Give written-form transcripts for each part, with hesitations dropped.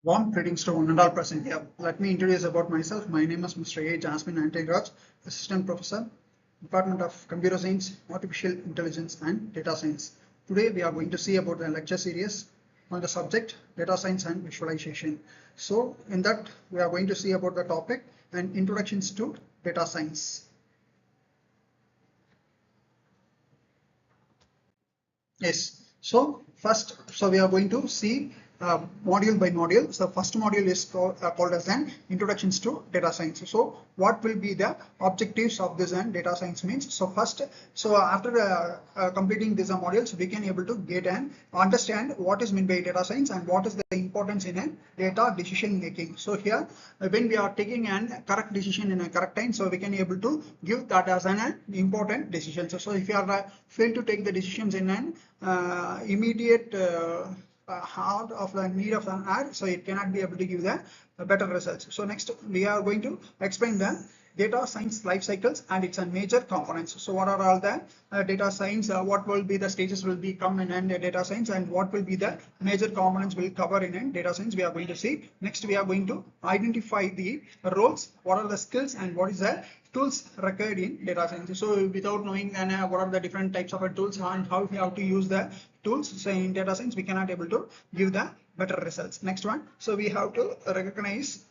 Warm greetings to one and all present here. Let me introduce about myself. My name is Mr. A. Jasmine Antigraj, Assistant Professor, Department of Computer Science, Artificial Intelligence and Data Science. Today we are going to see about the lecture series on the subject Data Science and Visualization. So in that we are going to see about the topic and introductions to data science. Yes. So first, we are going to see module by module. So first module is called as an introductions to data science. So what will be the objectives of this and data science means? So first, after completing these modules, we can able to get and understand what is meant by data science and what is the importance in a data decision making. So here, when we are taking an correct decision in a correct time, so we can able to give that as an important decision. So if you are fail to take the decisions in an immediate heart of the need of an ad, so it cannot be able to give the better results. So next we are going to explain the data science life cycles and its major components. So what are all the data science, what will be the stages will be come in data science, and what will be the major components will cover in data science we are going to see. Next we are going to identify the roles, what are the skills and what is the tools required in data science. So without knowing what are the different types of tools and how we have to use the tools, so in data science we cannot able to give the better results. Next one, so we have to recognize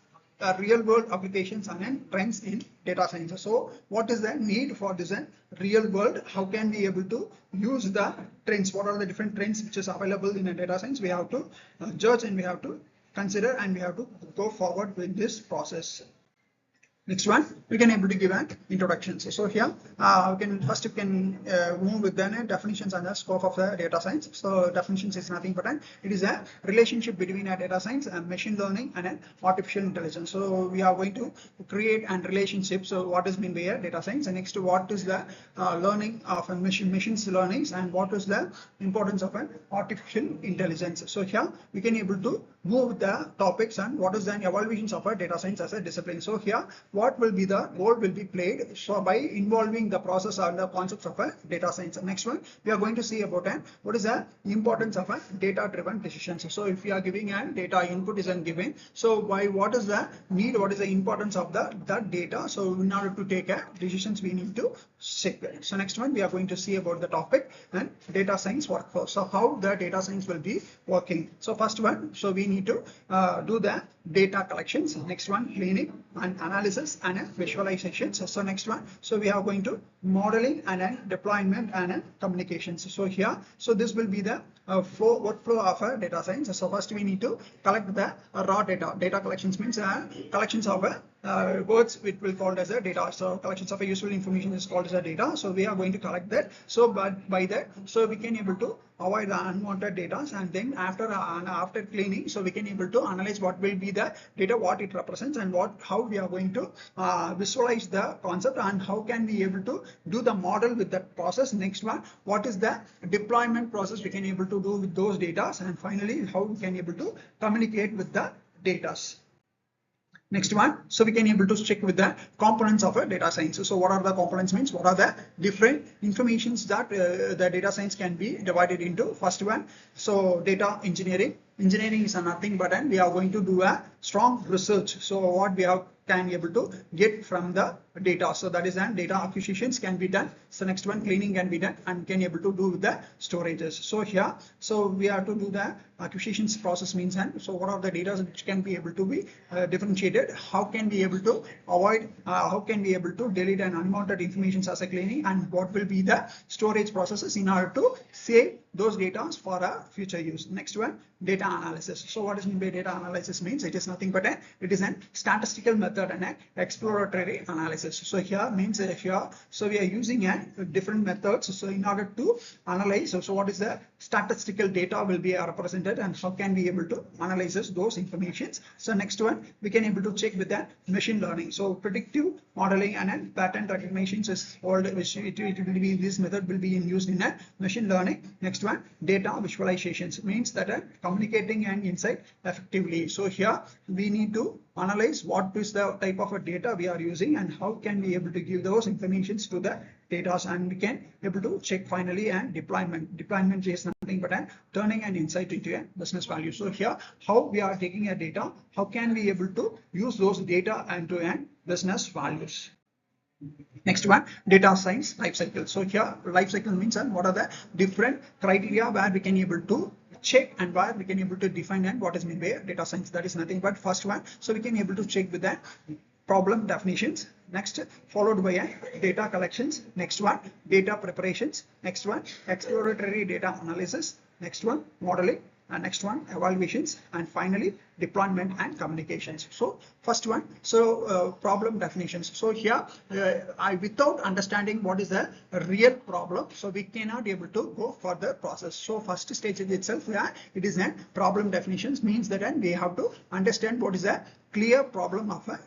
real world applications and trends in data science. So what is the need for this real world? How can we able to use the trends? What are the different trends which is available in a data science? We have to judge and we have to consider and we have to go forward with this process. Next one, we can able to give an introduction. So here, we can first you can move with the definitions and the scope of the data science. So definitions is nothing but it is a relationship between a data science and machine learning and an artificial intelligence. So we are going to create an relationship. So what is mean by a data science? And next, what is the learning of a machines learnings and what is the importance of an artificial intelligence? So here we can able to move the topics and what is the evaluations of a data science as a discipline. So here, what will be the role will be played so by involving the process and the concepts of a data science. Next one, we are going to see about what is the importance of a data driven decisions. So if we are giving a data input is given, so by what is the need, what is the importance of that data? So in order to take a decisions we need to check it. So next one, we are going to see about the topic and data science workflow. So how the data science will be working. So first one, so we need to do the data collections. Next one, cleaning and analysis and visualization. So next one, so we are going to modeling and deployment and communications. So here, so this will be the workflow of a data science. So first we need to collect the raw data. Data collections means collections of words which will called as a data. So collections of a useful information is called as a data. So we are going to collect that. So but by that, so we can able to avoid the unwanted data, and then after cleaning, so we can able to analyze what will be the data, what it represents, and how we are going to visualize the concept and how can we able to do the model with that process. Next one, what is the deployment process we can able to do with those data, and finally how we can able to communicate with the data. Next one, so we can able to check with the components of a data science. So what are the components means? What are the different informations that the data science can be divided into? First one, so data engineering. Engineering is nothing but we are going to do a strong research. So what we have can be able to get from the data. So that is data acquisitions can be done. So next one, cleaning can be done and can able to do with the storages. So here, so we have to do the acquisitions process means, and so what are the data which can be able to be differentiated? How can we able to avoid, how can we able to delete an unwanted information as a cleaning, and what will be the storage processes in order to save those data for a future use. Next one, data analysis. So what is meant by data analysis means? It is nothing but it is an statistical method and an exploratory analysis. So here means here, so we are using different methods. So in order to analyze, so what is the statistical data will be represented and how can we able to analyze those informations. So next one, we can able to check with that machine learning. So predictive modeling and pattern recognitions is called, which it will be, this method will be used in machine learning. Next one, data visualizations means that communicating an insight effectively. So here we need to analyze what is the type of a data we are using and how can we able to give those informations to the data, and we can able to check finally and deployment is nothing but turning an insight into a business value. So here how we are taking a data, how can we able to use those data into a business values. Next one, data science life cycle. So here life cycle means what are the different criteria where we can able to check and where we can able to define and what is meant by data science. That is nothing but first one. So we can able to check with the problem definitions. Next, followed by data collections. Next one, data preparations. Next one, exploratory data analysis. Next one, modeling. And next one, evaluations, and finally deployment and communications. So first one, problem definitions. So here without understanding what is the real problem, so we cannot be able to go further process. So first stage itself, it is a problem definitions, means that we have to understand what is a clear problem of a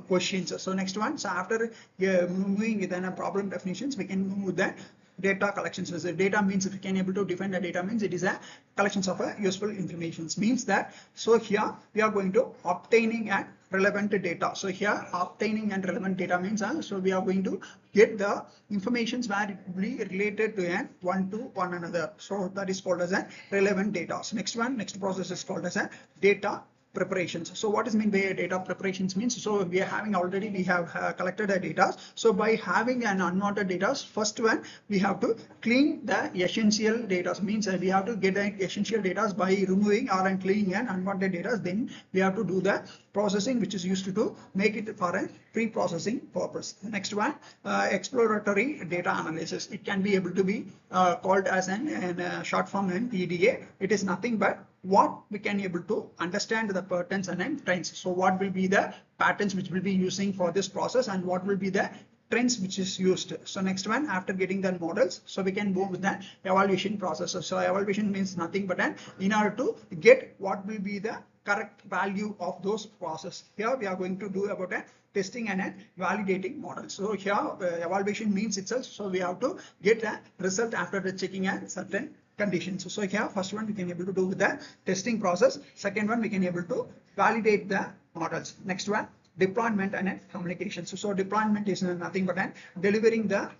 questions. So next one, so after moving within a problem definitions, we can move with that data collections. So data means, if you can able to define the data, means it is a collections of useful information, means that so here we are going to obtaining and relevant data. So here obtaining and relevant data means so we are going to get the informations where it will be related to one another. So that is called as a relevant data. So next process is called as a data preparations. So what is meant by data preparations means, so we are having already, we have collected the data. So by having an unwanted data, first one we have to clean the essential data, means we have to get the essential data by removing or cleaning an unwanted data. Then we have to do the processing which is used to make it for a pre-processing purpose. Next one, exploratory data analysis. It can be able to be called as an short form and EDA. It is nothing but what we can able to understand the patterns and trends. So what will be the patterns which will be using for this process, and what will be the trends which is used. So next one, after getting the models, so we can go with the evaluation process. So evaluation means nothing but in order to get what will be the correct value of those process. Here we are going to do about testing and validating models. So here evaluation means itself, so we have to get a result after the checking a certain conditions. So here first one we can able to do with the testing process. Second one we can able to validate the models. Next one, deployment and communications. So deployment is nothing but delivering the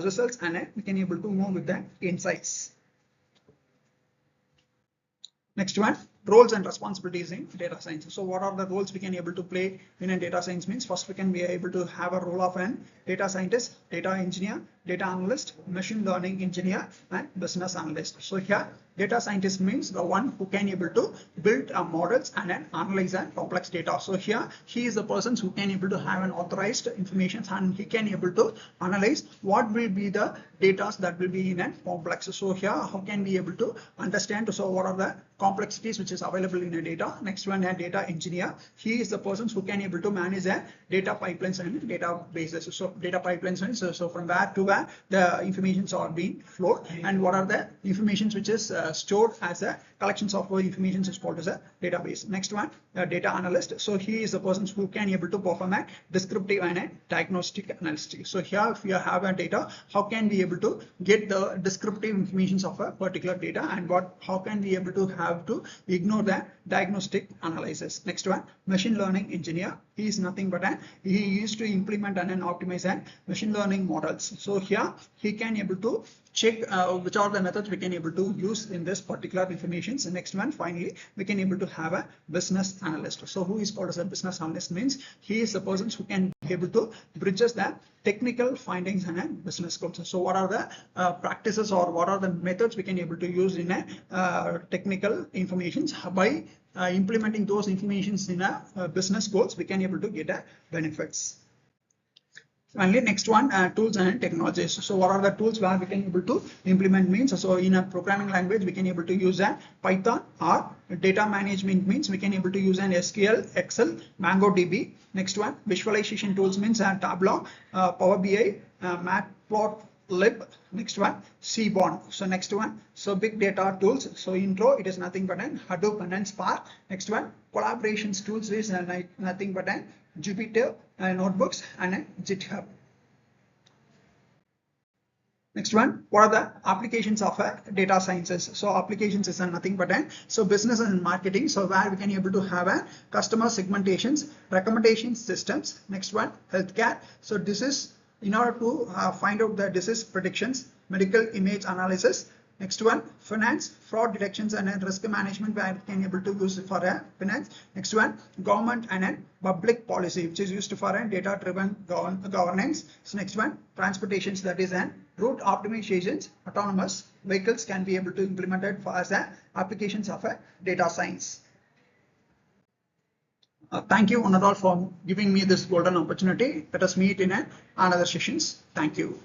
results, and we can able to move with the insights. Next one, roles and responsibilities in data science. So what are the roles we can able to play in a data science means, first we can be able to have a role of an data scientist, data engineer, data analyst, machine learning engineer, and business analyst. So here data scientist means the one who can able to build models and analyze complex data. So here he is the person who can able to have an authorized information, and he can able to analyze what will be the data that will be in a complex. So here how can we able to understand, so what are the complexities which is available in a data. Next one, a data engineer. He is the person who can able to manage a data pipelines and databases. So data pipelines means so from where to where the informations are being flowed, and what are the informations which is stored as a collections of information is called as a database. Next one, a data analyst. So he is the person who can able to perform a descriptive and a diagnostic analysis. So here if you have a data, how can we able to get the descriptive informations of a particular data, and how can we able to have to ignore the diagnostic analysis. Next one, machine learning engineer. He is nothing but he used to implement and optimize machine learning models. So here he can able to check which are the methods we can able to use in this particular information. So next one, finally we can able to have a business analyst. So who is called as a business analyst means he is the person who can be able to bridges the technical findings and business goals. So what are the practices or what are the methods we can able to use in a technical informations, by implementing those informations in a business goals, we can able to get benefits. Finally, next one, tools and technologies. So what are the tools where we can able to implement means, so in a programming language we can able to use a Python, or data management means we can able to use an SQL, Excel, MongoDB. Next one, visualization tools means Tableau, Power BI, Matplotlib. Next one, Seaborn. So next one, so big data tools. So intro, it is nothing but Hadoop and Spark. Next one, collaborations tools is nothing but Jupyter, notebooks, and GitHub. Next one, what are the applications of data sciences? So applications is nothing but so business and marketing. So where we can able to have a customer segmentations, recommendation systems. Next one, healthcare. So this is in order to find out the disease predictions, medical image analysis. Next one, finance, fraud detections and risk management, where we can able to use for finance. Next one, government and public policy, which is used for data driven governance. So next one, transportations, that is an route optimizations, autonomous vehicles can be able to implement it for as applications of data science. Thank you one and all for giving me this golden opportunity. Let us meet in another sessions. Thank you.